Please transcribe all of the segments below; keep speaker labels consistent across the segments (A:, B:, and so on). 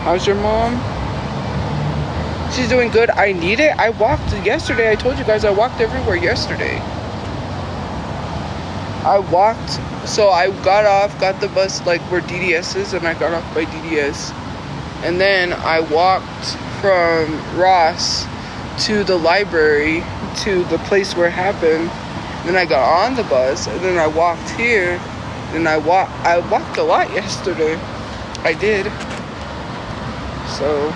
A: How's your mom? She's doing good. I need it. I walked yesterday. I told you guys I walked everywhere yesterday. I walked. So I got off, got the bus like where DDS is, and I got off by DDS. And then I walked from Ross to the library to the place where it happened. Then I got on the bus, and then I walked here. And I walked a lot yesterday. I did. So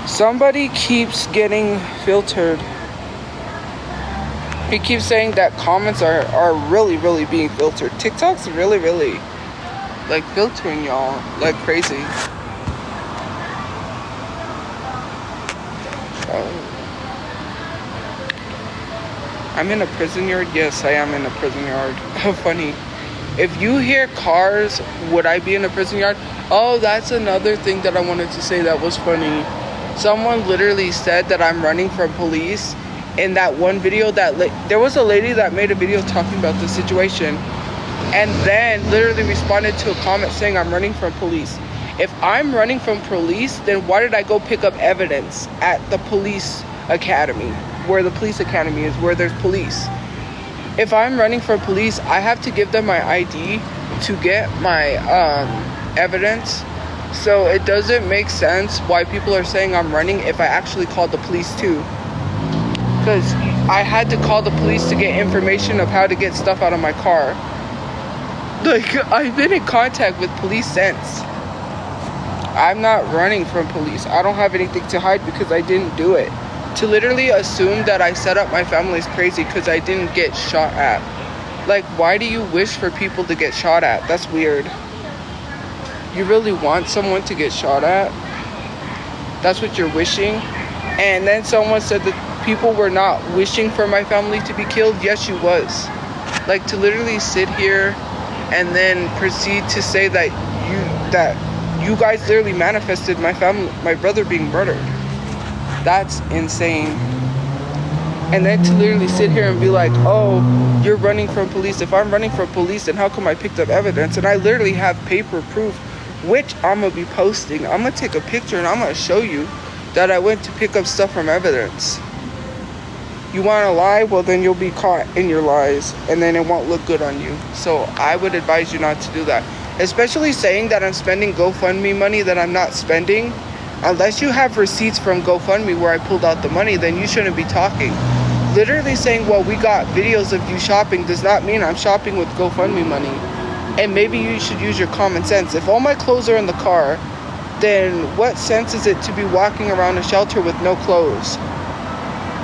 A: somebody keeps getting filtered. He keeps saying that comments are really, really being filtered. TikTok's really, really like filtering y'all like crazy. I'm in a prison yard. Yes, I am in a prison yard. How funny. If you hear cars, would I be in a prison yard? Oh, that's another thing that I wanted to say that was funny. Someone literally said that I'm running from police. In that one video there was a lady that made a video talking about the situation, and then literally responded to a comment saying I'm running from police. If I'm running from police, then why did I go pick up evidence at the police academy, where the police academy is, where there's police? If I'm running from police, I have to give them my ID to get my evidence. So it doesn't make sense why people are saying I'm running if I actually called the police too. Because I had to call the police to get information of how to get stuff out of my car. Like, I've been in contact with police since. I'm not running from police. I don't have anything to hide because I didn't do it. To literally assume that I set up my family is crazy because I didn't get shot at. Like, why do you wish for people to get shot at? That's weird. You really want someone to get shot at? That's what you're wishing? And then someone said that people were not wishing for my family to be killed. Yes, you was. Like, to literally sit here and then proceed to say that you guys literally manifested my brother being murdered. That's insane. And then to literally sit here and be like, oh, you're running from police. If I'm running from police, then how come I picked up evidence? And I literally have paper proof, which I'm going to be posting. I'm going to take a picture and I'm going to show you that I went to pick up stuff from evidence. You want to lie? Well, then you'll be caught in your lies, and then it won't look good on you. So I would advise you not to do that. Especially saying that I'm spending GoFundMe money that I'm not spending. Unless you have receipts from GoFundMe where I pulled out the money, then you shouldn't be talking. Literally saying, well, we got videos of you shopping does not mean I'm shopping with GoFundMe money. And maybe you should use your common sense. If all my clothes are in the car, then what sense is it to be walking around a shelter with no clothes?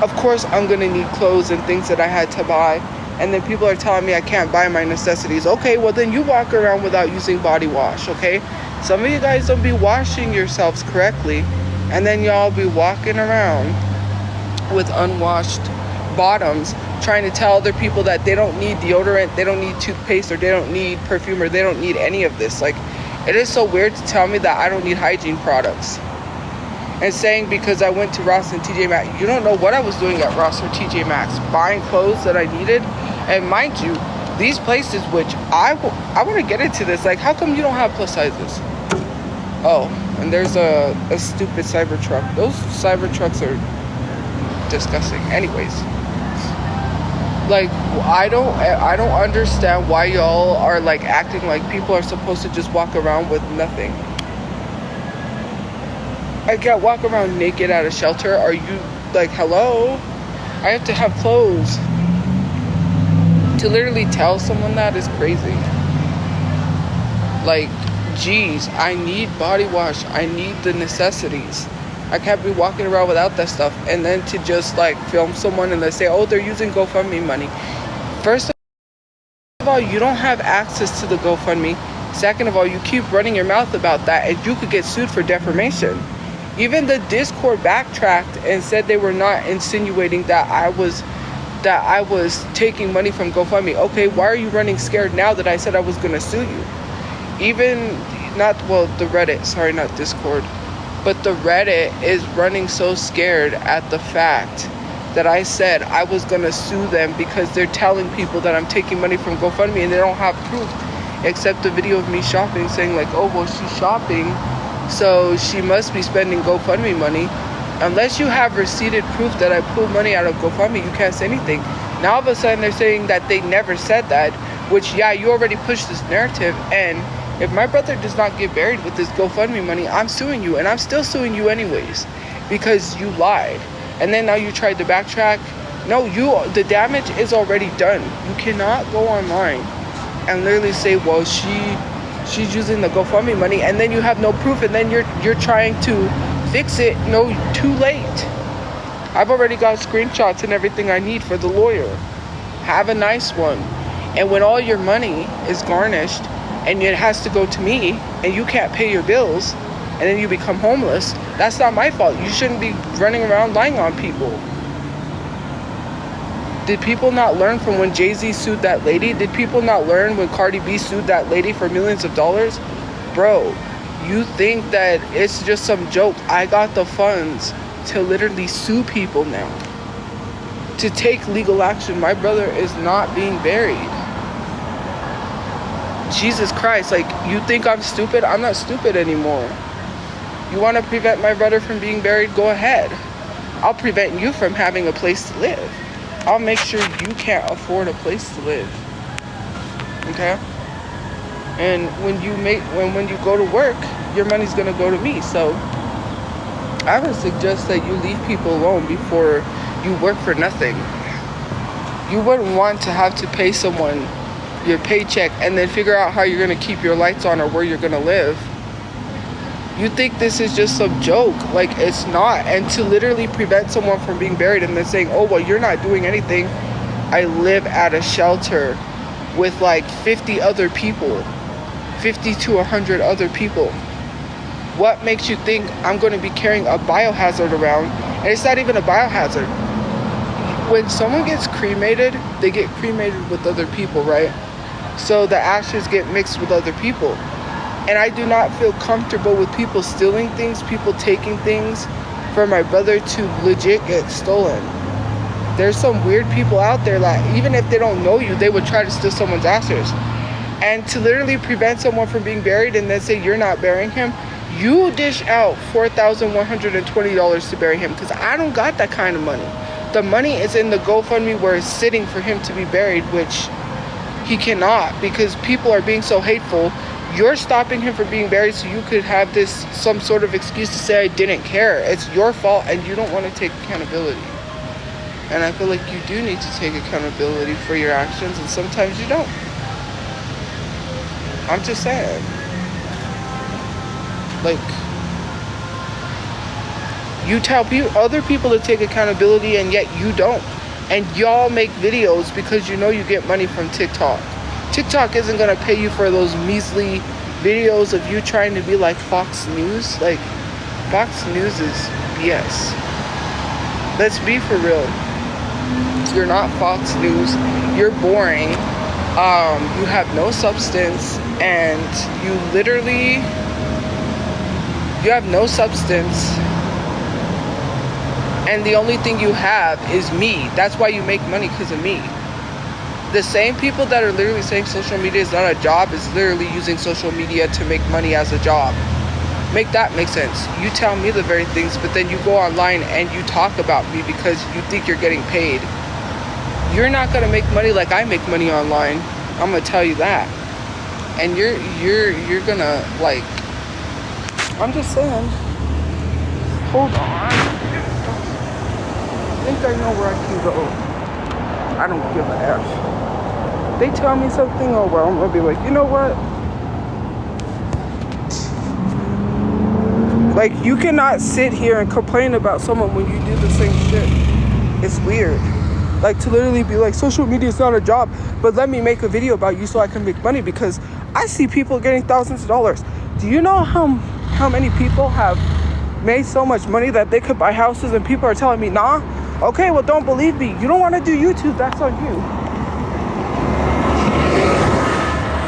A: Of course I'm going to need clothes and things that I had to buy. And then people are telling me I can't buy my necessities. Okay, well then you walk around without using body wash, okay? Some of you guys don't be washing yourselves correctly. And then y'all be walking around with unwashed bottoms trying to tell other people that they don't need deodorant, they don't need toothpaste, or they don't need perfume, or they don't need any of this. Like, it is so weird to tell me that I don't need hygiene products. And saying because I went to Ross and TJ Maxx, you don't know what I was doing at Ross or TJ Maxx, buying clothes that I needed. And mind you, these places, which I want to get into this, like, how come you don't have plus sizes? Oh, and there's a stupid Cybertruck. Those Cybertrucks are disgusting. Anyways, like, I don't understand why y'all are like acting like people are supposed to just walk around with nothing. I can't walk around naked at a shelter. Are you like, hello? I have to have clothes. To literally tell someone that is crazy. Like, geez, I need body wash. I need the necessities. I can't be walking around without that stuff. And then to just like film someone and they say, oh, they're using GoFundMe money. First of all, you don't have access to the GoFundMe. Second of all, you keep running your mouth about that and you could get sued for defamation. Even the Discord backtracked and said they were not insinuating that I was taking money from GoFundMe. Okay, why are you running scared now that I said I was going to sue you? Even the Reddit, sorry, not Discord, but the Reddit is running so scared at the fact that I said I was going to sue them because they're telling people that I'm taking money from GoFundMe and they don't have proof. except a video of me shopping saying like, oh, well, she's shopping, so she must be spending GoFundMe money. Unless you have receipted proof that I pulled money out of GoFundMe, you can't say anything. Now all of a sudden they're saying that they never said that, which, yeah, you already pushed this narrative. And if my brother does not get buried with this GoFundMe money, I'm suing you, and I'm still suing you anyways, because you lied. And then now you tried to backtrack. No, the damage is already done. You cannot go online and literally say, well, she's using the GoFundMe money, and then you have no proof, and then you're trying to fix it. No, too late. I've already got screenshots and everything I need for the lawyer. Have a nice one. And when all your money is garnished and it has to go to me and you can't pay your bills and then you become homeless, that's not my fault. You shouldn't be running around lying on people. Did people not learn from when Jay-Z sued that lady? Did people not learn when Cardi B sued that lady for millions of dollars? Bro, you think that it's just some joke. I got the funds to literally sue people now, to take legal action. My brother is not being buried. Jesus Christ, like, you think I'm stupid? I'm not stupid anymore. You want to prevent my brother from being buried? Go ahead. I'll prevent you from having a place to live. I'll make sure you can't afford a place to live. Okay? And when you go to work, your money's gonna go to me. So I would suggest that you leave people alone before you work for nothing. You wouldn't want to have to pay someone your paycheck and then figure out how you're gonna keep your lights on or where you're gonna live. You think this is just some joke. Like, it's not. And to literally prevent someone from being buried and then saying, oh, well, you're not doing anything. I live at a shelter with like 50 other people, 50 to 100 other people. What makes you think I'm going to be carrying a biohazard around? And it's not even a biohazard. When someone gets cremated, they get cremated with other people, right? So the ashes get mixed with other people. And I do not feel comfortable with people stealing things, people taking things for my brother to legit get stolen. There's some weird people out there that even if they don't know you, they would try to steal someone's ashes. And to literally prevent someone from being buried and then say you're not burying him, you dish out $4,120 to bury him, because I don't got that kind of money. The money is in the GoFundMe where it's sitting for him to be buried, which he cannot, because people are being so hateful. You're stopping him from being buried so you could have some sort of excuse to say I didn't care. It's your fault and you don't want to take accountability. And I feel like you do need to take accountability for your actions, and sometimes you don't. I'm just saying. Like, you tell other people to take accountability and yet you don't. And y'all make videos because you know you get money from TikTok. TikTok isn't going to pay you for those measly videos of you trying to be like Fox News. Like, Fox News is BS. Let's be for real. You're not Fox News. You're boring. You have no substance. And you have no substance. And the only thing you have is me. That's why you make money, because of me. The same people that are literally saying social media is not a job is literally using social media to make money as a job. Make that make sense. You tell me the very things, but then you go online and you talk about me because you think you're getting paid. You're not gonna make money like I make money online. I'm gonna tell you that. And you're gonna, like, I'm just saying. Hold on. I think I know where I can go. I don't give a F. They tell me something, oh well, I'm gonna be like, you know what? Like, you cannot sit here and complain about someone when you do the same shit. It's weird. Like, to literally be like, social media is not a job, but let me make a video about you so I can make money, because I see people getting thousands of dollars. Do you know how many people have made so much money that they could buy houses, and people are telling me, nah? Okay, well, don't believe me. You don't want to do YouTube, that's on you.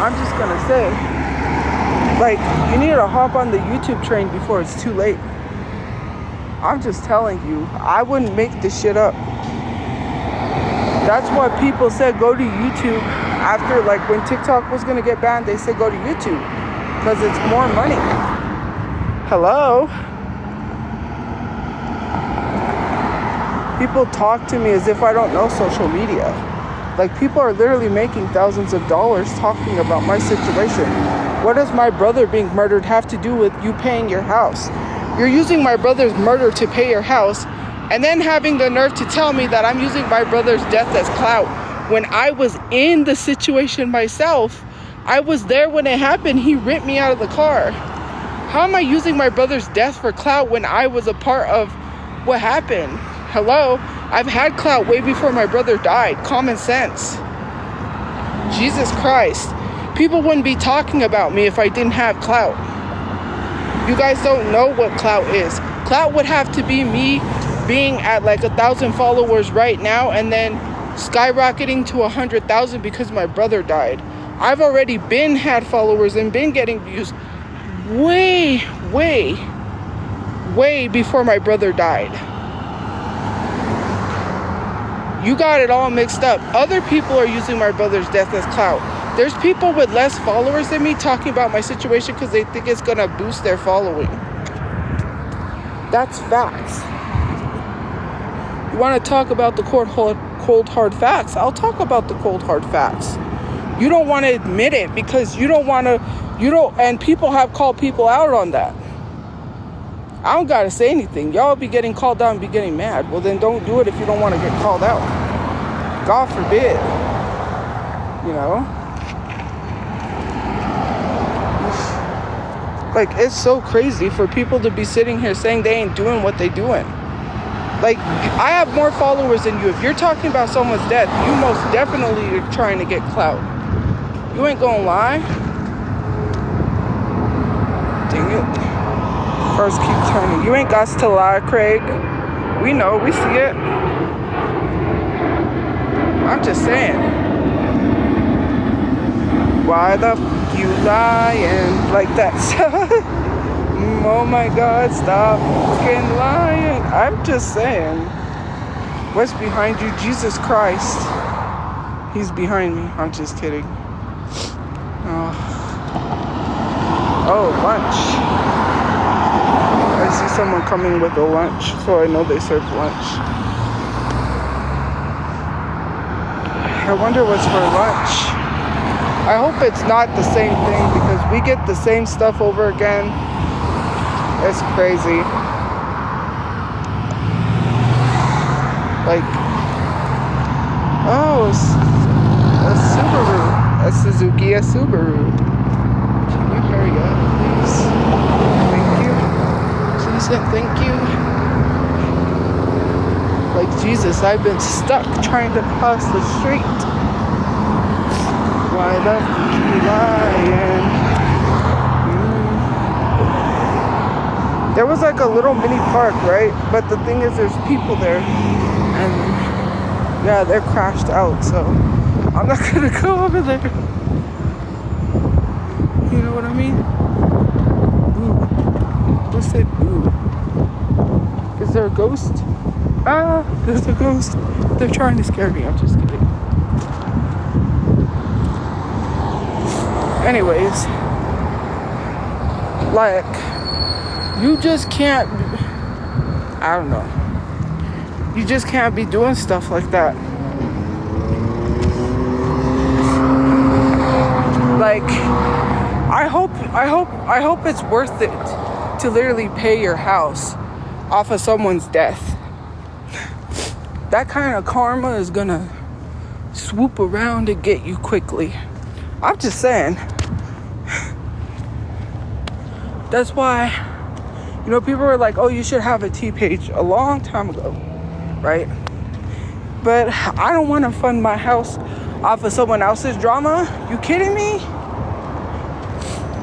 A: I'm just gonna say, like, you need to hop on the YouTube train before it's too late. I'm just telling you, I wouldn't make this shit up. That's why people said go to YouTube After, like, when TikTok was gonna get banned, they said go to YouTube because it's more money. Hello? People talk to me as if I don't know social media. Like, people are literally making thousands of dollars talking about my situation. What does my brother being murdered have to do with you paying your house? You're using my brother's murder to pay your house, and then having the nerve to tell me that I'm using my brother's death as clout. When I was in the situation myself, I was there when it happened. He ripped me out of the car. How am I using my brother's death for clout when I was a part of what happened? Hello? I've had clout way before my brother died. Common sense. Jesus Christ. People wouldn't be talking about me if I didn't have clout. You guys don't know what clout is. Clout would have to be me being at like 1,000 followers right now and then skyrocketing to 100,000 because my brother died. I've already had followers and been getting views way before my brother died. You got it all mixed up. Other people are using my brother's death as clout. There's people with less followers than me talking about my situation because they think it's gonna boost their following. That's facts. You want to talk about the cold hard facts? I'll talk about the cold hard facts. You don't want to admit it because and people have called people out on that. I don't gotta say anything. Y'all be getting called out and be getting mad. Well, then don't do it if you don't want to get called out. God forbid. You know? Like, it's so crazy for people to be sitting here saying they ain't doing what they doing. Like, I have more followers than you. If you're talking about someone's death, you most definitely are trying to get clout. You ain't gonna lie. Dang it. Cars keep turning. You ain't got to lie, Craig. We know. We see it. I'm just saying. Why the f*** you lying like that? Oh my God, stop fucking lying. I'm just saying. What's behind you? Jesus Christ. He's behind me. I'm just kidding. Oh, lunch. I see someone coming with a lunch, so I know they serve lunch. I wonder what's for lunch. I hope it's not the same thing because we get the same stuff over again. It's crazy. Like, oh, a Subaru, a Suzuki, a Subaru. Can you hurry up, please? Thank you. Please and thank you. Like, Jesus, I've been stuck trying to cross the street. Why the f*** you lying? There was like a little mini park, right? But the thing is, there's people there. And yeah, they're crashed out, so I'm not gonna go over there. You know what I mean? Boo. Who said boo? Is there a ghost? Ah, there's a ghost. They're trying to scare me. I'm just kidding. Anyways, like, you just can't, I don't know. You just can't be doing stuff like that. Like, I hope it's worth it to literally pay your house off of someone's death. That kind of karma is gonna swoop around and get you quickly. I'm just saying. That's why, you know, people were like, oh, you should have a T page a long time ago, right? But I don't want to fund my house off of someone else's drama. You kidding me?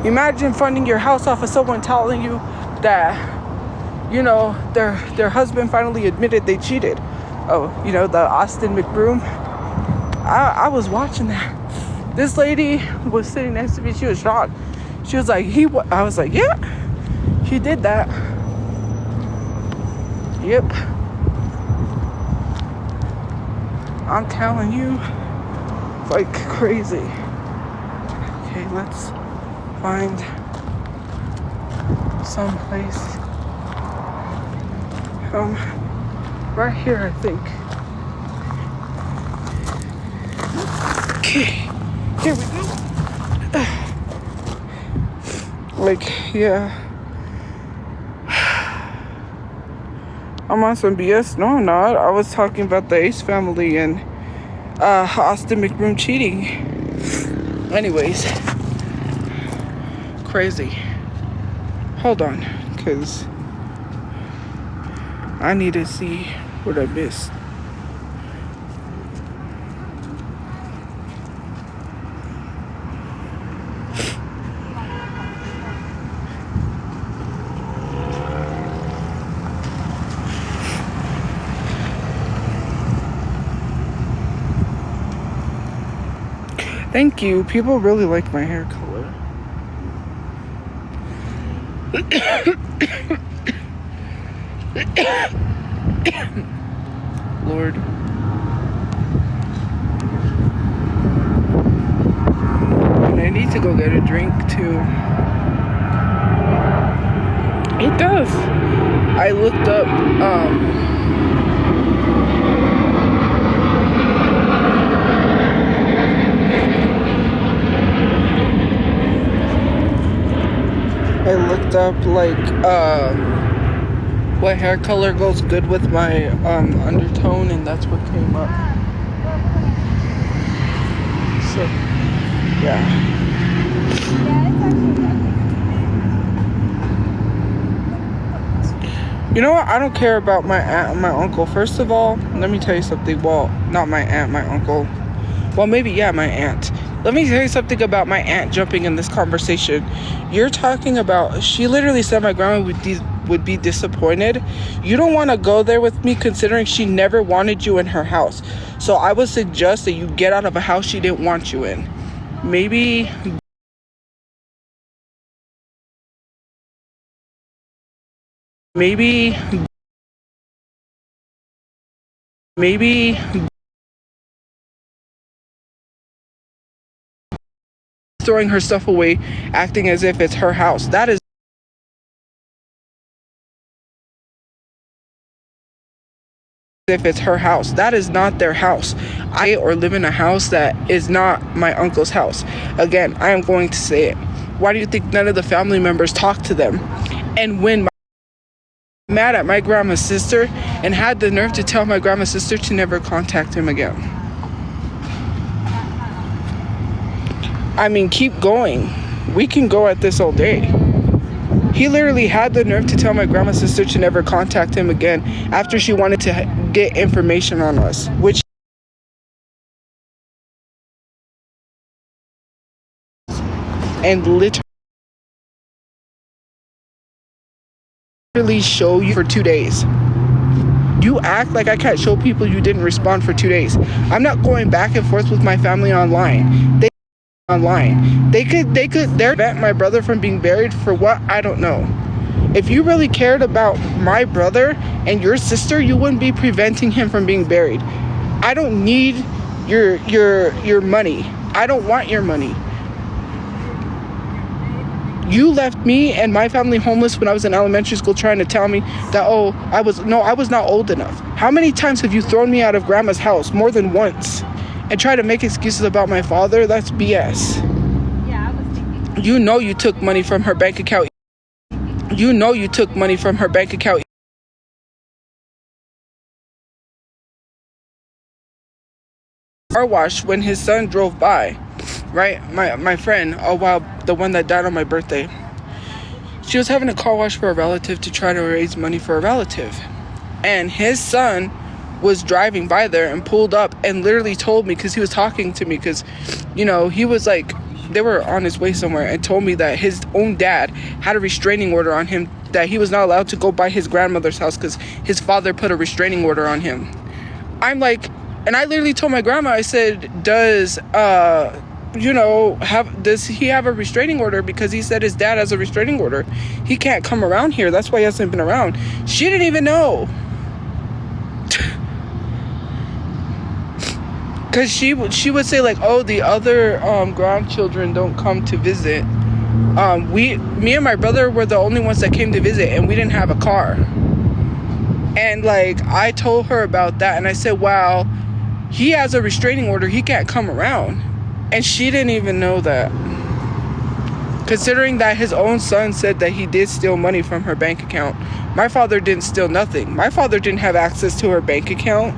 A: Imagine funding your house off of someone telling you that, you know, their husband finally admitted they cheated. Oh, you know, the Austin McBroom. I was watching that. This lady was sitting next to me. She was shocked. She was like, I was like, yeah, he did that. Yep. I'm telling you. like crazy. Okay, let's find some place. Right here, I think. Okay, here we go. Like, yeah. I'm on some BS. No, I'm not. I was talking about the Ace family and Austin McBroom cheating. Anyways, crazy. Hold on, because I need to see what I missed. Thank you. People really like my hair color. Lord. And I need to go get a drink too. It does. I looked up like what hair color goes good with my undertone, and that's what came up. So yeah. You know what? I don't care about my aunt and my uncle. First of all, let me tell you something. Well, not my aunt, my uncle. Well, maybe, yeah, my aunt. Let me tell you something about my aunt jumping in this conversation. You're talking about, she literally said my grandma would be disappointed. You don't want to go there with me, considering she never wanted you in her house. So I would suggest that you get out of a house she didn't want you in. Maybe throwing her stuff away, acting as if it's her house. That is if it's her house. That is not their house. Or live in a house that is not my uncle's house. Again, I am going to say it. Why do you think none of the family members talked to them? And when mad at my grandma's sister and had the nerve to tell my grandma's sister to never contact him again. I mean, keep going. We can go at this all day. He literally had the nerve to tell my grandma's sister to never contact him again after she wanted to get information on us, which and literally show you for 2 days. You act like I can't show people you didn't respond for 2 days. I'm not going back and forth with my family online. They could prevent my brother from being buried for what? I don't know. If you really cared about my brother and your sister, you wouldn't be preventing him from being buried. I don't need your money. I don't want your money. You left me and my family homeless when I was in elementary school, trying to tell me that, I was not old enough. How many times have you thrown me out of grandma's house? More than once. And try to make excuses about my father? That's BS. Yeah, I was thinking. You know you took money from her bank account. You know you took money from her bank account. Car wash when his son drove by, right? My friend, the one that died on my birthday. She was having a car wash for a relative to try to raise money for a relative. And his son was driving by there and pulled up and literally told me, because he was talking to me, because he was like, they were on his way somewhere, and told me that his own dad had a restraining order on him, that he was not allowed to go by his grandmother's house because his father put a restraining order on him. I'm like, and I literally told my grandma, I said, does he have a restraining order? Because he said his dad has a restraining order. He can't come around here. That's why he hasn't been around. She didn't even know. Because she would say like, oh, the other grandchildren don't come to visit. Me and my brother were the only ones that came to visit, and we didn't have a car. And like, I told her about that, and I said, wow, he has a restraining order, he can't come around. And she didn't even know that, considering that his own son said that he did steal money from her bank account. My father didn't steal nothing. My father didn't have access to her bank account.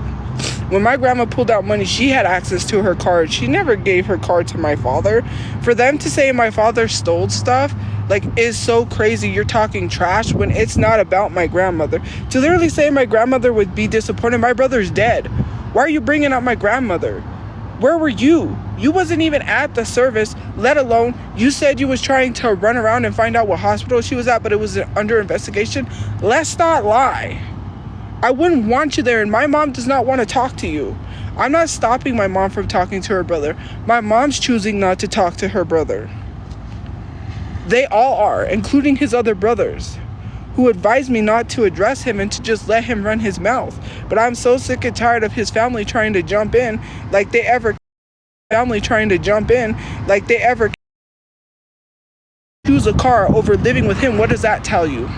A: When my grandma pulled out money, she had access to her card. She never gave her card to my father. For them to say my father stole stuff, like, is so crazy. You're talking trash when it's not about my grandmother. To literally say my grandmother would be disappointed. My brother's dead. Why are you bringing up my grandmother? Where were you? You wasn't even at the service, let alone you said you was trying to run around and find out what hospital she was at, but it was under investigation. Let's not lie. I wouldn't want you there, and my mom does not want to talk to you. I'm not stopping my mom from talking to her brother. My mom's choosing not to talk to her brother. They all are, including his other brothers, who advised me not to address him and to just let him run his mouth. But I'm so sick and tired of his family trying to jump in like they ever choose a car over living with him. What does that tell you?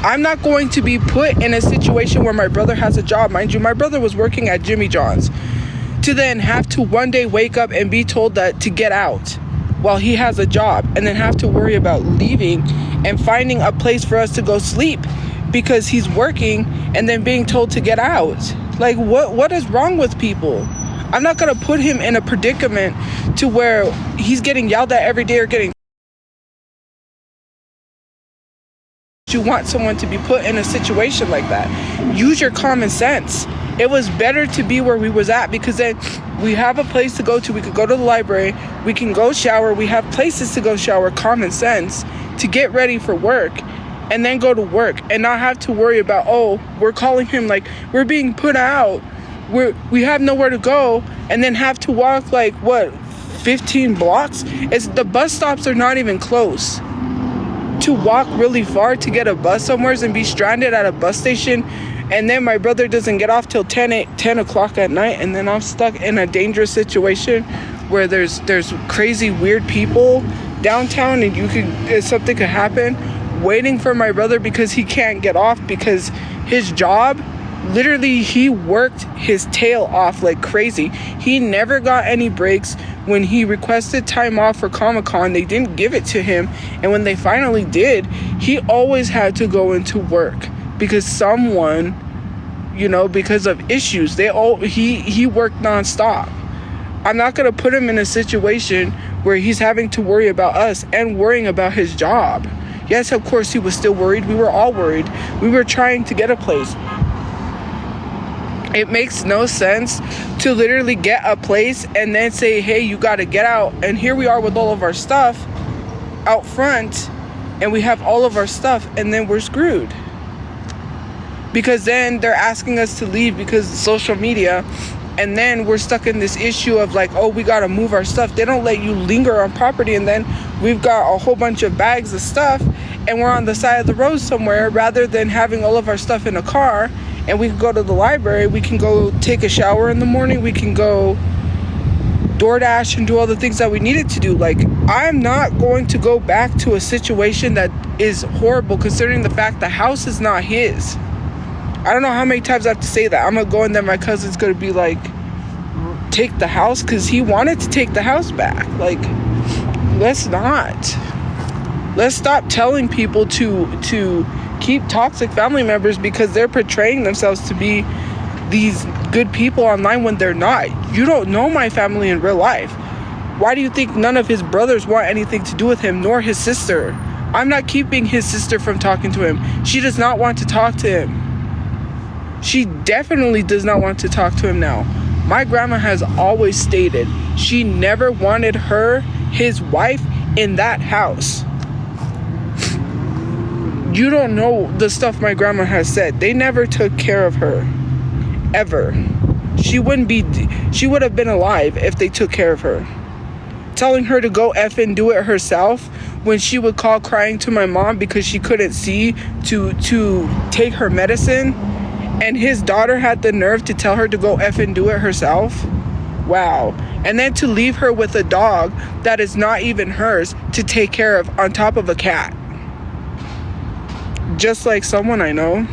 A: I'm not going to be put in a situation where my brother has a job. Mind you, my brother was working at Jimmy John's, to then have to one day wake up and be told that to get out while he has a job, and then have to worry about leaving and finding a place for us to go sleep because he's working, and then being told to get out. Like, what is wrong with people? I'm not going to put him in a predicament to where he's getting yelled at every day or getting... You want someone to be put in a situation like that. Use your common sense. It was better to be where we was at, because then we have a place to go to. We could go to the library. We can go shower. We have places to go shower. Common sense to get ready for work, and then go to work and not have to worry about, oh, we're calling him, like, we're being put out. We have nowhere to go, and then have to walk like, what, 15 blocks? The bus stops are not even close. To walk really far to get a bus somewhere and be stranded at a bus station, and then my brother doesn't get off till 10 o'clock at night, and then I'm stuck in a dangerous situation where there's crazy weird people downtown, and something could happen, waiting for my brother because he can't get off because his job, literally, he worked his tail off like crazy. He never got any breaks. When he requested time off for Comic-Con, they didn't give it to him. And when they finally did, he always had to go into work because someone, because of issues, he worked nonstop. I'm not going to put him in a situation where he's having to worry about us and worrying about his job. Yes, of course, he was still worried. We were all worried. We were trying to get a place. It makes no sense to literally get a place and then say, hey, you got to get out. And here we are with all of our stuff out front, and we have all of our stuff, and then we're screwed. Because then they're asking us to leave because of social media, and then we're stuck in this issue of like, oh, we got to move our stuff. They don't let you linger on property, and then we've got a whole bunch of bags of stuff, and we're on the side of the road somewhere rather than having all of our stuff in a car. And we can go to the library, we can go take a shower in the morning, we can go DoorDash and do all the things that we needed to do. Like, I'm not going to go back to a situation that is horrible, considering the fact the house is not his. I don't know how many times I have to say that. I'm going to go and then my cousin's going to be like, take the house, because he wanted to take the house back. Like, let's not. Let's stop telling people to keep toxic family members because they're portraying themselves to be these good people online when they're not. You don't know my family in real life. Why do you think none of his brothers want anything to do with him, nor his sister? I'm not keeping his sister from talking to him. She does not want to talk to him. She definitely does not want to talk to him now. My grandma has always stated she never wanted his wife, in that house. You don't know the stuff my grandma has said. They never took care of her. Ever. She would have been alive if they took care of her. Telling her to go effing do it herself when she would call crying to my mom because she couldn't see to take her medicine. and his daughter had the nerve to tell her to go F and do it herself. Wow. And then to leave her with a dog that is not even hers to take care of on top of a cat. Just like someone I know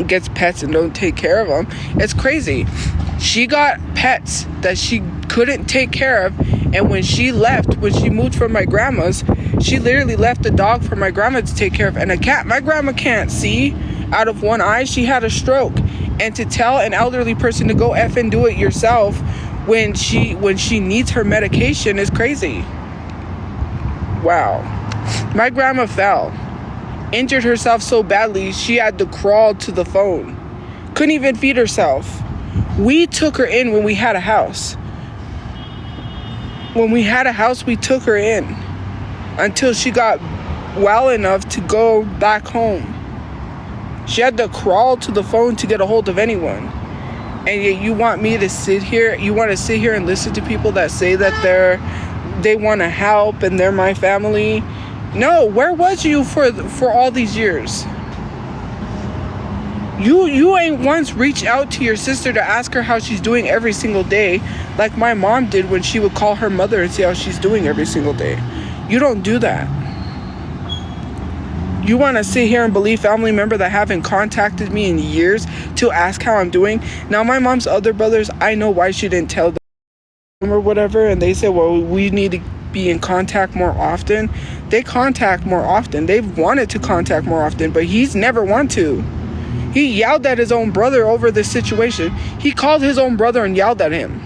A: gets pets and don't take care of them. It's crazy. She got pets that she couldn't take care of, and when she moved from my grandma's, she literally left a dog for my grandma to take care of, and a cat. My grandma can't see out of one eye. She had a stroke, and to tell an elderly person to go F and do it yourself when she needs her medication is crazy. Wow. My grandma fell, injured herself so badly she had to crawl to the phone. Couldn't even feed herself. We took her in when we had a house. When we had a house, we took her in until she got well enough to go back home. She had to crawl to the phone to get a hold of anyone. And yet you want me to sit here, you want to sit here and listen to people that say that they want to help and they're my family. No, where was you for all these years? You ain't once reached out to your sister to ask her how she's doing every single day, like my mom did when she would call her mother and see how she's doing every single day. You don't do that. You want to sit here and believe family member that haven't contacted me in years to ask how I'm doing. Now my mom's other brothers, I know why she didn't tell them or whatever, and they said, well, we need to be in contact more often. They contact more often. They've wanted to contact more often, but he's never want to. He yelled at his own brother over this situation. He called his own brother and yelled at him.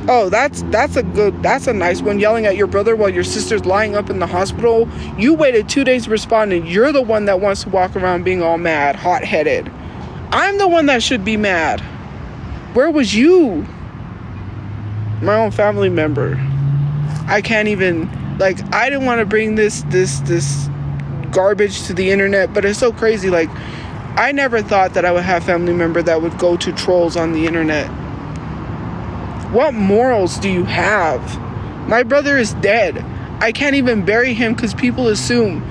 A: Oh, that's a nice one, yelling at your brother while your sister's lying up in the hospital. You waited 2 days to respond, and you're the one that wants to walk around being all mad, hot-headed. I'm the one that should be mad. Where was you? My own family member. I can't even, I didn't want to bring this garbage to the internet, but it's so crazy. I never thought that I would have family member that would go to trolls on the internet. What morals do you have? My brother is dead. I can't even bury him because people assume.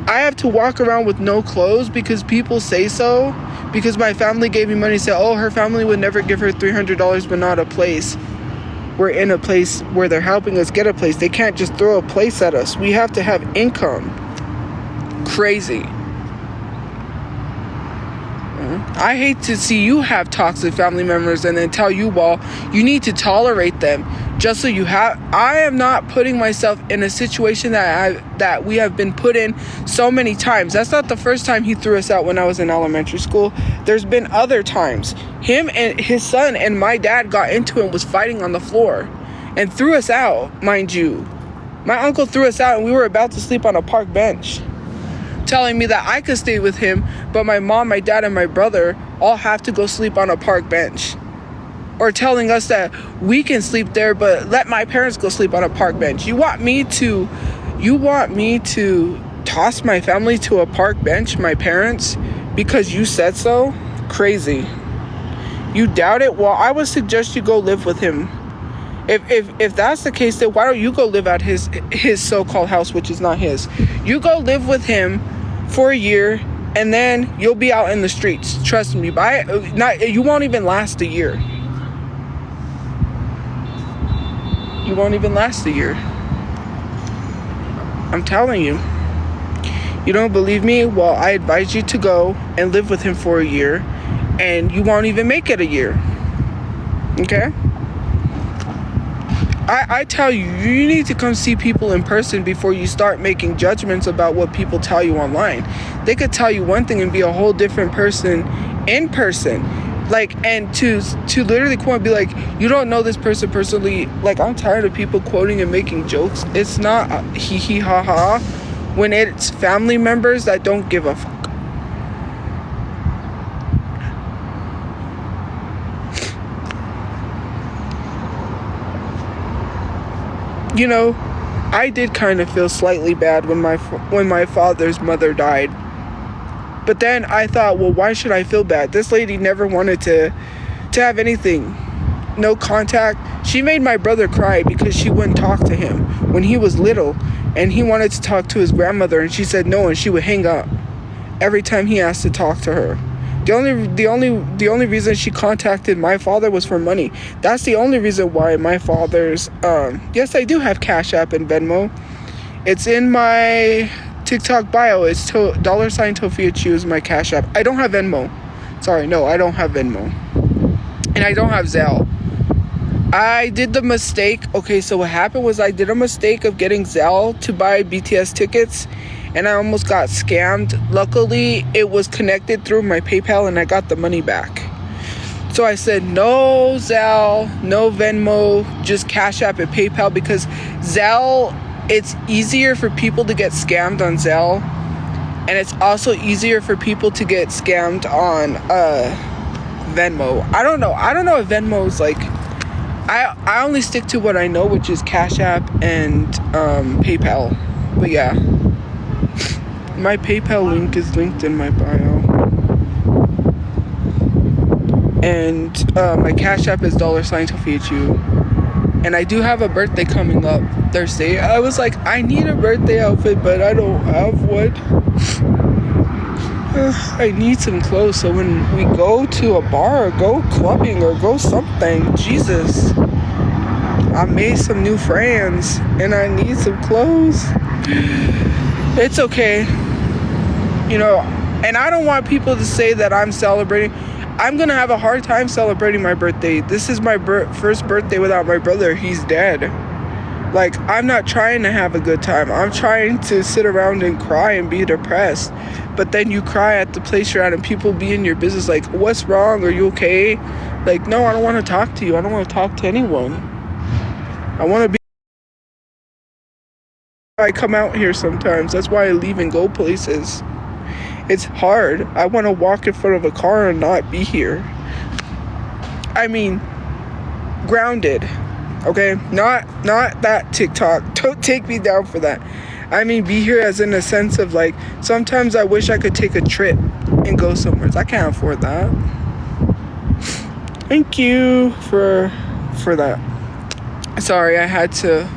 A: I have to walk around with no clothes because people say so. Because my family gave me money, say, oh, her family would never give her $300 but not a place. We're in a place where they're helping us get a place. They can't just throw a place at us. We have to have income. Crazy. I hate to see you have toxic family members and then tell you, well, you need to tolerate them just so you have. I am not putting myself in a situation that we have been put in so many times. That's not the first time he threw us out when I was in elementary school. There's been other times. Him and his son and my dad got into it and was fighting on the floor and threw us out, mind you. My uncle threw us out and we were about to sleep on a park bench, telling me that I could stay with him, but my mom, my dad, and my brother all have to go sleep on a park bench. Or telling us that we can sleep there, but let my parents go sleep on a park bench. You want me to toss my family to a park bench, my parents, because you said so? Crazy. You doubt it? Well, I would suggest you go live with him. If that's the case, then why don't you go live at his so-called house, which is not his? You go live with him for a year, and then you'll be out in the streets. Trust me. You won't even last a year. You won't even last a year. I'm telling you. You don't believe me? Well, I advise you to go and live with him for a year, and you won't even make it a year. Okay? I tell you, you need to come see people in person before you start making judgments about what people tell you online. They could tell you one thing and be a whole different person in person. And to literally quote and be like, you don't know this person personally. I'm tired of people quoting and making jokes. It's not hee hee ha ha when it's family members that don't give a fuck. You know, I did kind of feel slightly bad when my father's mother died. But then I thought, well, why should I feel bad? This lady never wanted to have anything. No contact. She made my brother cry because she wouldn't talk to him when he was little. And he wanted to talk to his grandmother, and she said no, and she would hang up every time he asked to talk to her. The only reason she contacted my father was for money. That's the only reason why my father's yes, I do have Cash App and Venmo. It's in my TikTok bio. It's $TophiaChu is my Cash App. I don't have Venmo. Sorry, no, I don't have Venmo. And I don't have Zelle. I did the mistake. Okay, so what happened was I did a mistake of getting Zelle to buy BTS tickets, and I almost got scammed. Luckily, it was connected through my PayPal, and I got the money back. So I said, no Zelle, no Venmo, just Cash App and PayPal, because Zelle, it's easier for people to get scammed on Zelle, and it's also easier for people to get scammed on Venmo. I don't know if Venmo's like, I only stick to what I know, which is Cash App and PayPal. But yeah, my PayPal link is linked in my bio, and my Cash App is $TophiaChu. And I do have a birthday coming up Thursday. I was like, I need a birthday outfit, but I don't have one. I need some clothes, so when we go to a bar or go clubbing or go something, Jesus, I made some new friends and I need some clothes. It's okay, you know, and I don't want people to say that I'm celebrating. I'm gonna have a hard time celebrating my birthday. This is my first birthday without my brother. He's dead. Like, I'm not trying to have a good time. I'm trying to sit around and cry and be depressed. But then you cry at the place you're at and people be in your business like, what's wrong? Are you okay? Like, no, I don't want to talk to you. I don't want to talk to anyone. I want to be... I come out here sometimes. That's why I leave and go places. It's hard. I want to walk in front of a car and not be here. I mean, grounded. Okay, not that TikTok. Don't take me down for that. I mean, be here as in a sense of like, sometimes I wish I could take a trip and go somewhere. I can't afford that. Thank you for that. Sorry, I had to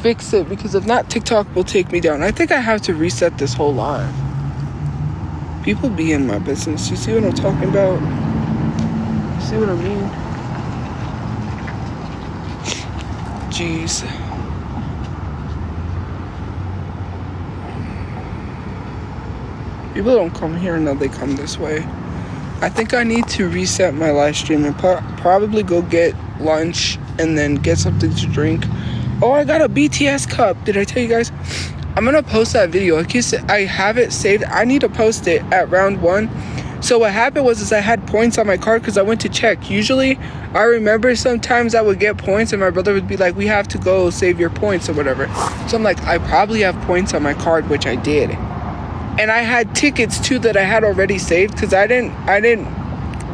A: fix it because if not, TikTok will take me down. I think I have to reset this whole live. People be in my business. You see what I'm talking about? You see what I mean? Jeez. People don't come here, no, they come this way. I think I need to reset my live stream and probably go get lunch and then get something to drink. Oh, I got a BTS cup. Did I tell you guys? I'm gonna post that video. I have it saved. I need to post it at round 1. So what happened was I had points on my card because I went to check. Usually, I remember sometimes I would get points and my brother would be like, we have to go save your points or whatever. So I'm like, I probably have points on my card, which I did. And I had tickets too that I had already saved because I didn't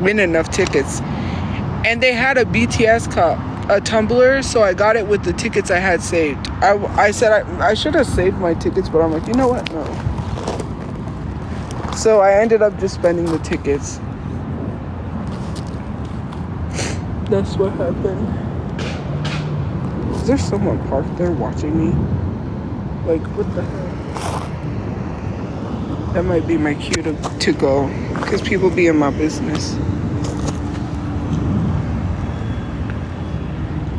A: win enough tickets. And they had a BTS cup, a tumbler, so I got it with the tickets I had saved. I said I should have saved my tickets, but I'm like, you know what? No. So I ended up just spending the tickets. That's what happened. Is there someone parked there watching me? Like, what the hell? That might be my cue to go. Because people be in my business.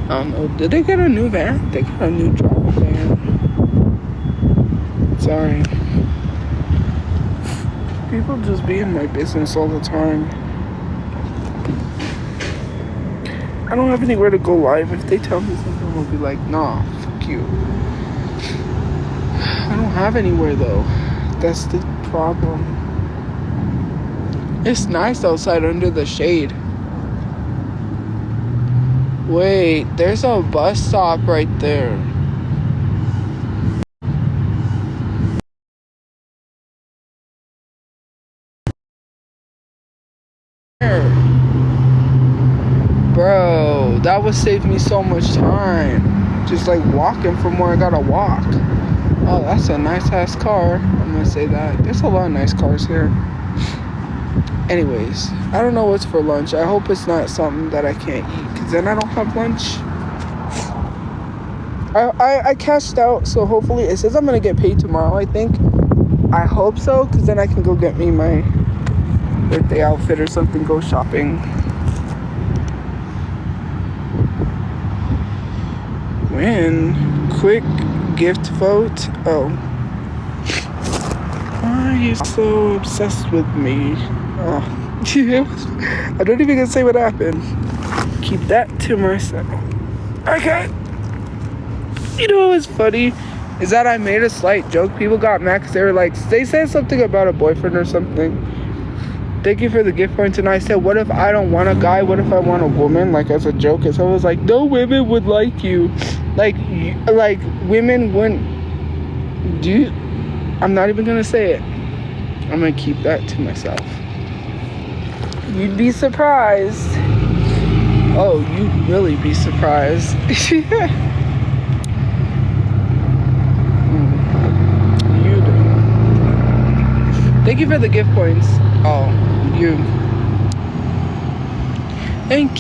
A: I don't know. Did they get a new van? They got a new travel van. Sorry. People just be in my business all the time. I don't have anywhere to go live. If they tell me something, I'll be like, nah, fuck you. I don't have anywhere though. That's the problem. It's nice outside under the shade. Wait, there's a bus stop right there. Bro, that would save me so much time. Just like walking from where I gotta walk. Oh, that's a nice ass car. I'm gonna say that. There's a lot of nice cars here. Anyways, I don't know what's for lunch. I hope it's not something that I can't eat, because then I don't have lunch. I cashed out, so hopefully it says I'm gonna get paid tomorrow, I think. I hope so, because then I can go get me my birthday outfit or something, go shopping. Win. Quick gift vote. Oh. Why are you so obsessed with me? Oh. I don't even gonna say what happened. Keep that to myself. Okay. You know what was funny? Is that I made a slight joke. People got mad because they were like, they said something about a boyfriend or something. Thank you for the gift points. And I said, what if I don't want a guy? What if I want a woman? Like, as a joke. And so I was like, no women would like you. Like women wouldn't do. I'm not even going to say it. I'm going to keep that to myself. You'd be surprised. Oh, you'd really be surprised. Thank you for the gift points. Oh, you. Thank you.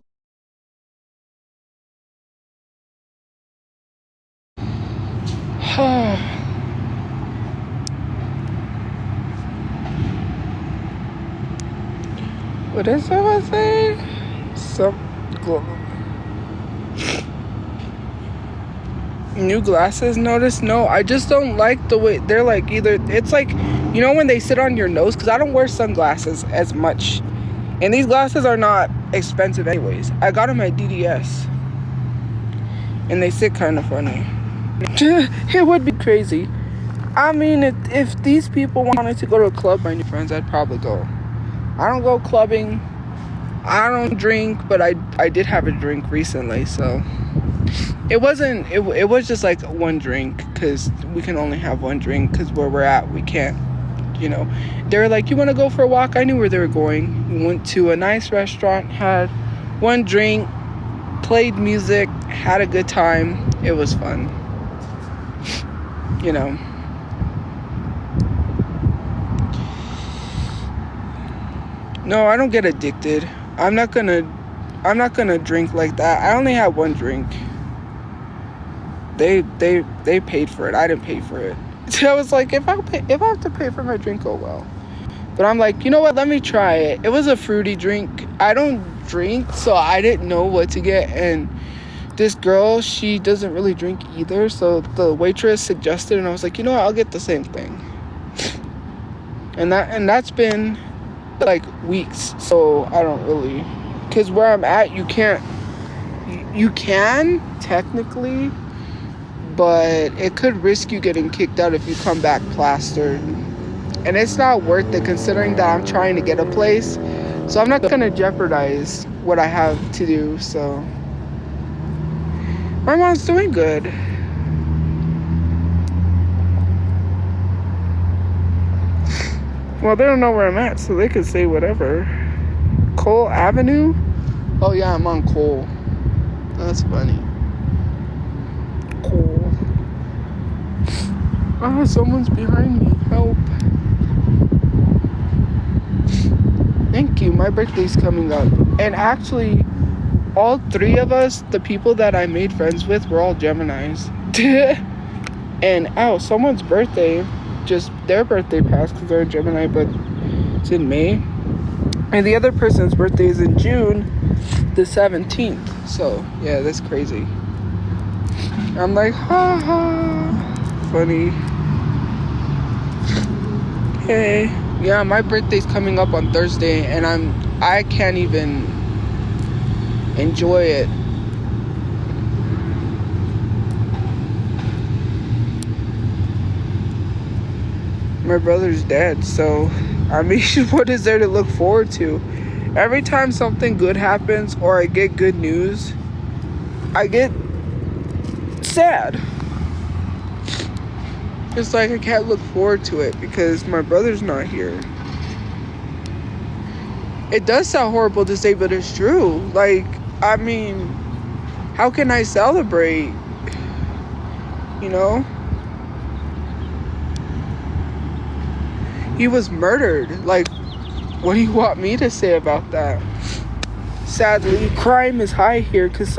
A: What is I saying? New glasses, notice? No, I just don't like the way they're like either. It's like, you know when they sit on your nose? Because I don't wear sunglasses as much. And these glasses are not expensive anyways. I got them at DDS. And they sit kind of funny. It would be crazy. I mean, if these people wanted to go to a club, my new friends, I'd probably go. I don't go clubbing. I don't drink, but I did have a drink recently, so it wasn't. It was just like one drink because we can only have one drink because where we're at, we can't. You know, they were like, "You want to go for a walk?" I knew where they were going. We went to a nice restaurant, had one drink, played music, had a good time. It was fun. You know. No, I don't get addicted. I'm not gonna drink like that. I only had one drink. They paid for it. I didn't pay for it. So I was like, if I have to pay for my drink, oh well. But I'm like, you know what? Let me try it. It was a fruity drink. I don't drink, so I didn't know what to get. And this girl, she doesn't really drink either. So the waitress suggested, and I was like, you know what? I'll get the same thing. And that's been like weeks. So I don't really, because where I'm at, you can technically, but it could risk you getting kicked out if you come back plastered. And it's not worth it considering that I'm trying to get a place. So I'm not going to jeopardize what I have to do. So my mom's doing good. Well, they don't know where I'm at, so they could say whatever. Cole Avenue? Oh yeah, I'm on Cole. That's funny. Cole. Ah, someone's behind me. Help. Thank you. My birthday's coming up. And actually, all three of us, the people that I made friends with, were all Geminis. And, ow, someone's birthday, just their birthday passed because they're a Gemini, but it's in May. And the other person's birthday is in June the 17th. So, yeah, that's crazy. I'm like, ha ha. Funny. Hey. Yeah, my birthday's coming up on Thursday, and I can't even enjoy it. My brother's dead, so I mean, what is there to look forward to? Every time something good happens or I get good news, I get sad. It's like I can't look forward to it because my brother's not here. It does sound horrible to say, but it's true. Like, I mean, how can I celebrate? You know? He was murdered. Like, what do you want me to say about that? Sadly, crime is high here because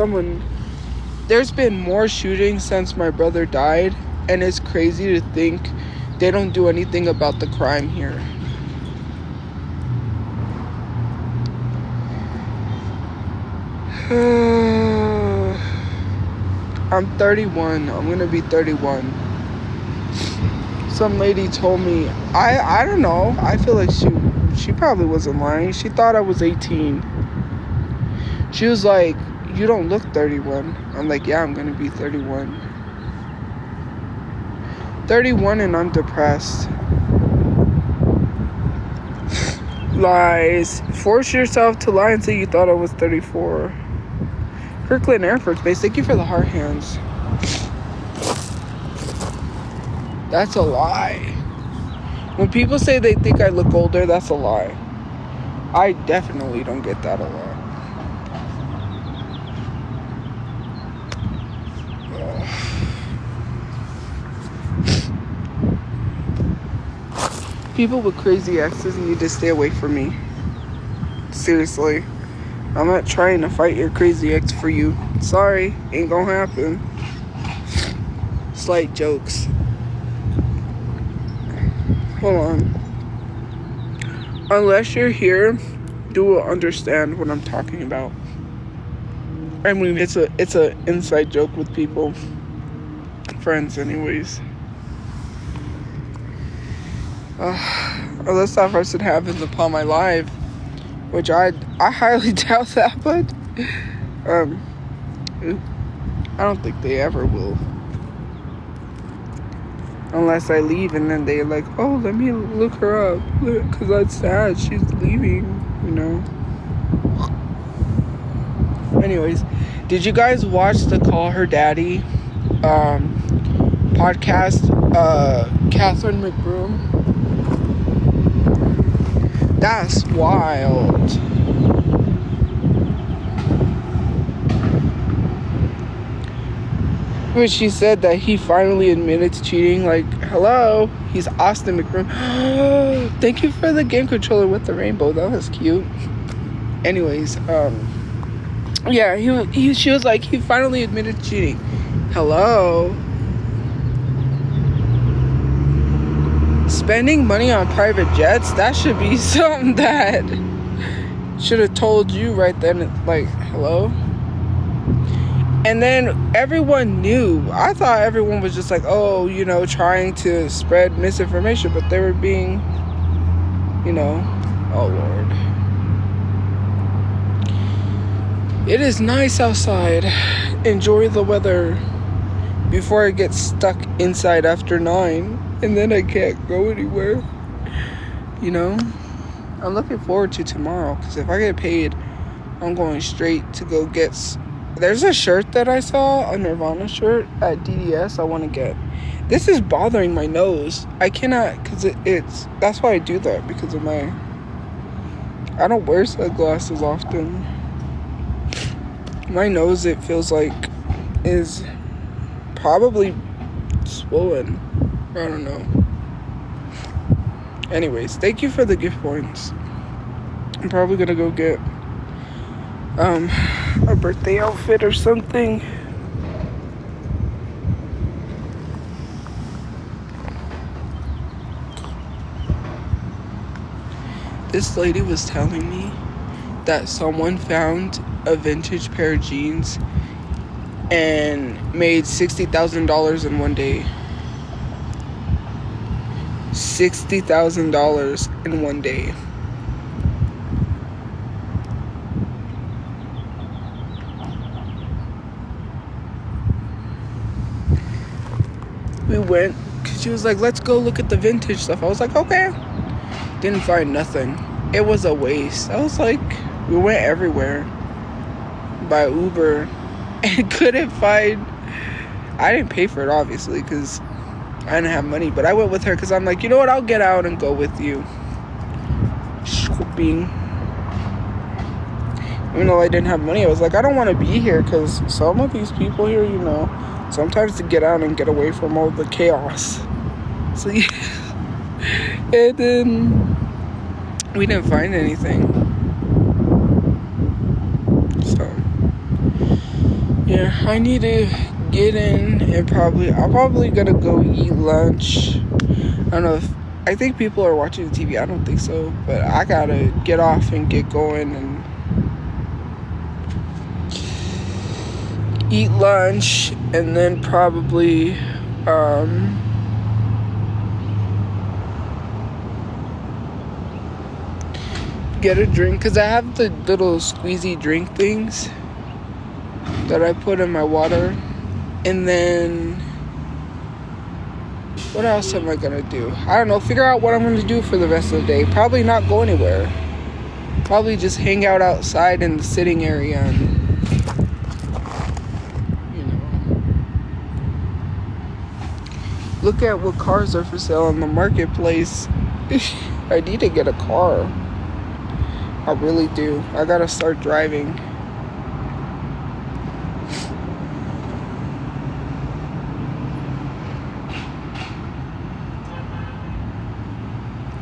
A: there's been more shootings since my brother died, and it's crazy to think they don't do anything about the crime here. I'm 31. I'm gonna be 31. Some lady told me, I don't know. I feel like she probably wasn't lying. She thought I was 18. She was like, you don't look 31. I'm like, yeah, I'm gonna be 31. 31 and I'm depressed. Lies. Force yourself to lie and say you thought I was 34. Kirkland Air Force Base, thank you for the heart hands. That's a lie. When people say they think I look older, that's a lie. I definitely don't get that a lot. People with crazy exes need to stay away from me. Seriously. I'm not trying to fight your crazy ex for you. Sorry, ain't gonna happen. Slight jokes. Hold on. Unless you're here, you will understand what I'm talking about. I mean, it's a inside joke with people. Friends, anyways. Unless that person happens upon my life, which I highly doubt that, but I don't think they ever will. Unless I leave and then they're like, oh, let me look her up, because that's sad, she's leaving, you know. Anyways, did you guys watch the Call Her Daddy podcast? Catherine McBroom. That's wild. When she said that he finally admitted to cheating, like, hello, he's Austin McBroom. Thank you for the game controller with the rainbow. That was cute. Anyways, yeah, she was like, he finally admitted to cheating. Hello. Spending money on private jets, that should be something that should have told you right then, like, hello. And then everyone knew. I thought everyone was just like, oh, you know, trying to spread misinformation, but they were being, you know, oh Lord. It is nice outside. Enjoy the weather before I get stuck inside after 9. And then I can't go anywhere. You know? I'm looking forward to tomorrow. Because if I get paid, I'm going straight to go get... There's a shirt that I saw, a Nirvana shirt at DDS I want to get. This is bothering my nose. I cannot... Because it's... That's why I do that. Because of my... I don't wear sunglasses often. My nose, it feels like, is probably swollen. I don't know. Anyways, thank you for the gift points. I'm probably gonna go get a birthday outfit or something. This lady was telling me that someone found a vintage pair of jeans and made $60,000 in one day. $60,000 in one day. We went, cause she was like, let's go look at the vintage stuff. I was like, okay. Didn't find nothing. It was a waste. I was like, we went everywhere by Uber and couldn't find. I didn't pay for it, obviously, because I didn't have money, but I went with her because I'm like, you know what, I'll get out and go with you. Shopping. Even though I didn't have money, I was like, I don't want to be here because some of these people here, you know, sometimes to get out and get away from all the chaos. So yeah. And then we didn't find anything. So yeah, I need to get in and I'm probably gonna go eat lunch. I don't know I think people are watching the TV. I don't think so, but I gotta get off and get going and eat lunch, and then probably get a drink, because I have the little squeezy drink things that I put in my water. And then what else am I gonna do? I don't know. Figure out what I'm gonna do for the rest of the day. Probably not go anywhere. Probably just hang out outside in the sitting area and, you know, look at what cars are for sale in the marketplace. I need to get a car. I really do. I gotta start driving.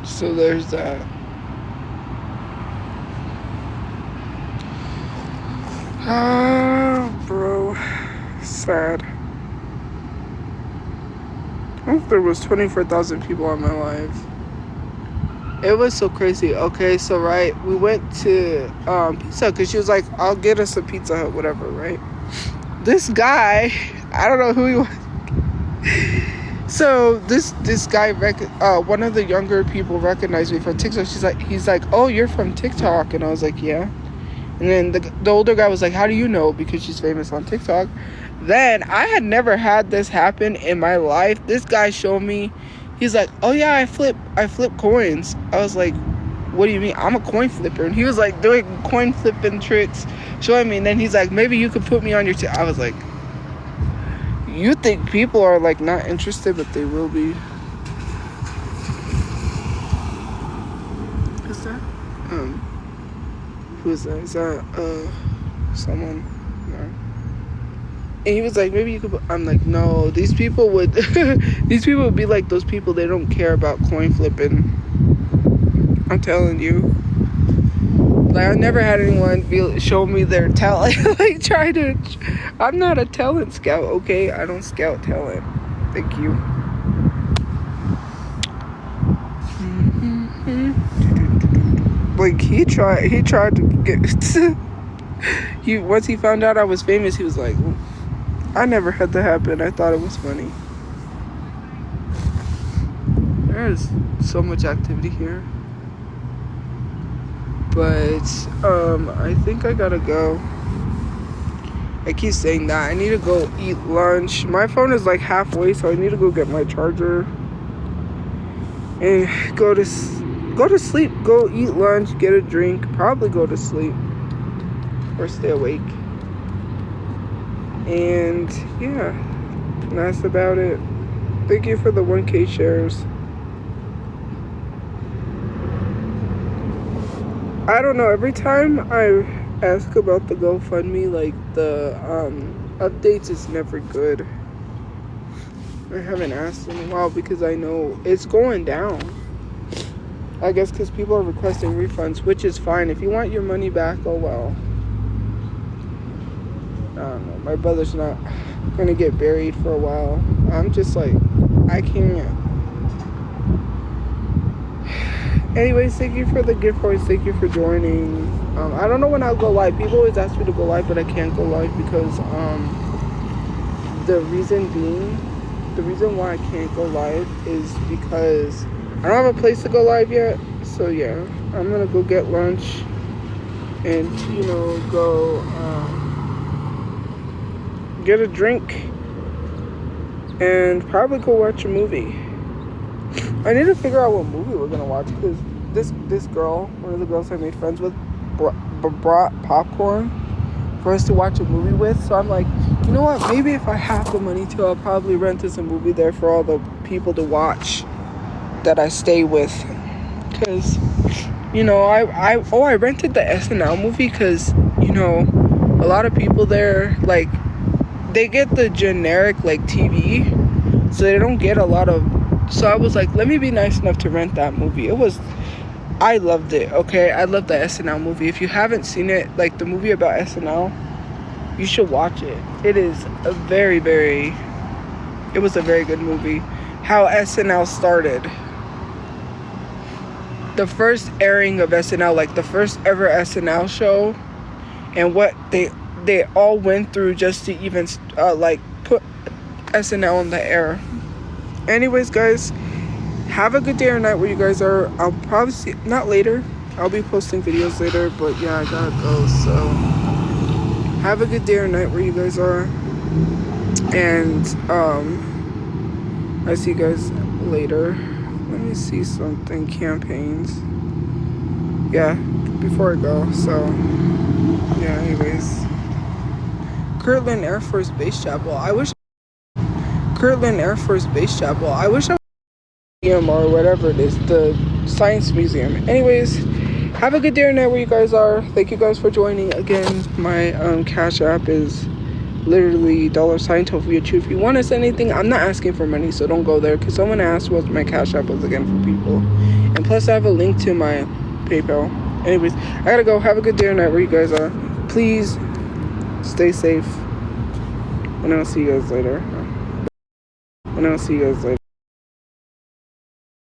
A: So there's that. Ah, bro. Sad. I think there was 24,000 people on my live. It was so crazy. Okay, so right, we went to pizza, because she was like, I'll get us a Pizza Hut, whatever, right? This guy, I don't know who he was. So this guy, one of the younger people recognized me from TikTok. He's like, oh, you're from TikTok. And I was like, yeah. And then the older guy was like, how do you know? Because she's famous on TikTok. Then I had never had this happen in my life. This guy showed me. He's like, oh yeah, I flip coins. I was like, what do you mean? I'm a coin flipper. And he was like doing coin flipping tricks, showing me. And then he's like, maybe you could put me on your I was like, you think people are like not interested, but they will be. Who's that? Who is that? Is that someone? No. And he was like, maybe you could. I'm like, no. These people would be like those people. They don't care about coin flipping. I'm telling you. Like, I never had anyone show me their talent. Like, try to. I'm not a talent scout, okay? I don't scout talent. Thank you. Like, he tried to get. Once he found out I was famous, he was like, I never had that happen. I thought it was funny. There's so much activity here. But, I think I gotta go. I keep saying that. I need to go eat lunch. My phone is like halfway, so I need to go get my charger. And go to sleep. Go eat lunch, get a drink, probably go to sleep. Or stay awake. And, yeah. That's about it. Thank you for the 1K shares. I don't know, every time I ask about the GoFundMe, like, the updates is never good. I haven't asked in a while because I know it's going down. I guess because people are requesting refunds, which is fine. If you want your money back, oh well. I don't know, my brother's not gonna get buried for a while. I'm just like, I can't. Anyways, thank you for the gift cards. Thank you for joining. I don't know when I'll go live. People always ask me to go live, but I can't go live because the reason why I can't go live is because I don't have a place to go live yet. So yeah, I'm gonna go get lunch and go get a drink and probably go watch a movie. I need to figure out what movie we're gonna watch because this girl, one of the girls I made friends with, brought popcorn for us to watch a movie with. So I'm like, you know what? Maybe if I have the money to, I'll probably rent us a movie there for all the people to watch that I stay with. Because, I rented the SNL movie because, a lot of people there, like, they get the generic, like, TV, so they don't get a lot of. So I was like, let me be nice enough to rent that movie. I loved it, okay? I love the SNL movie. If you haven't seen it, like the movie about SNL, you should watch it. It is it was a very good movie. How SNL started. The first airing of SNL, like the first ever SNL show, and what they all went through just to even like put SNL in the air. Anyways, guys, have a good day or night where you guys are. I'll probably see, not later, I'll be posting videos later, but yeah, I gotta go. So have a good day or night where you guys are, and I see you guys later. Let me see something. Campaigns. Yeah, before I go. So yeah, anyways, Kirtland Air Force Base Chapel. I wish Kirtland Air Force Base Chapel. I wish I was museum or whatever it is, the science museum. Anyways, have a good day or night where you guys are. Thank you guys for joining. Again, my cash app is literally $TophiaChu. If you want to send anything, I'm not asking for money, so don't go there, because someone asked what my cash app was again for people. And plus I have a link to my PayPal. Anyways, I gotta go. Have a good day or night where you guys are. Please stay safe, and I'll see you guys later.